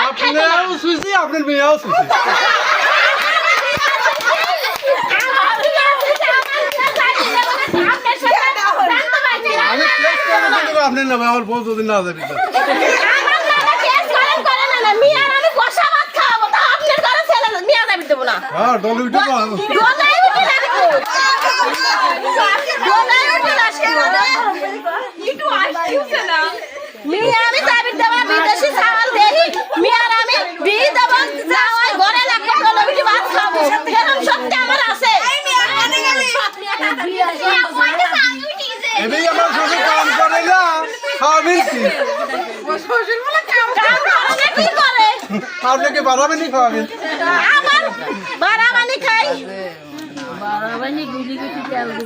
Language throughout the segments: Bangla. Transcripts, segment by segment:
আপনারও সুইছি আপনার মেয়েও সুইছি আমি কেস করে দেব আপনার নামে আমার বউ যদি না যাবে হ্যাঁ ডলি উঠে আমি চাবি দেব বিদেশি চাওয়াল দেহি মিয়ার আমি বিয়ে দেব যাওয়াই ঘরে লাগবে ডলি ভাত খাবো এরকম সত্যি আমার আছে এবেই আমার শ্বশুর কাম করে না খাবেন কি শ্বশুর বলে কাম করে কি করে আপনাকে বাড়াবেনি খাওয়াবেন আমার বাড়াবানি খাই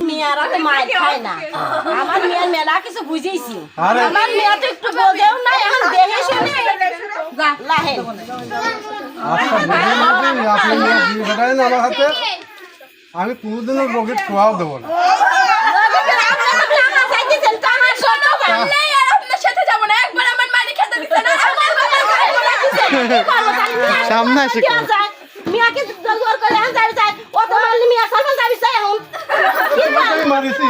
মিয়ার আগে মাই খায় না আমার মিয়ার মেলা কিছু বুঝেছি আমার মেয়া তো একটু বোঝেও না এখন দেখে শুনে লাহেন আমার হাতে আমি কোনোদিনও রোগের খোয়াও দেবো না সামনে আসে মিয়াকে জোর করে আন যাবি চাই ও তো মারলি মিয়া সালমান যাবি চাই এখন আমি মারিছি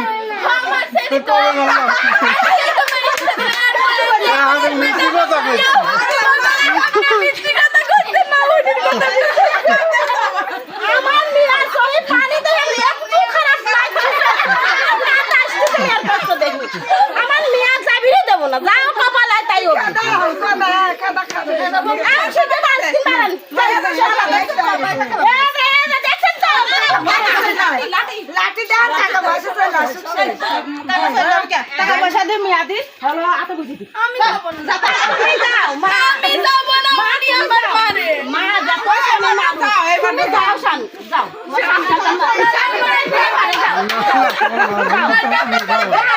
আমি মিষ্টি কথা বলছি আমার মিয়া চলে পানি দেয় একটু খারাপ লাগে মিয়ার কষ্ট দেখবি আমার মিয়া যাবিরে দেব না যাও কপালে তাই ও আমি সেটা মারছি মারান লাঠি দেন টাকা পয়সা চলে আসুক টাকা পয়সা দিয়ে মিয়াদি হলো আতো বুঝি আমি যাব না যাও মা আমি যাব না মানি আমার মারে মা যা পয়সা না না যাও এবারে যাও শান যাও যাও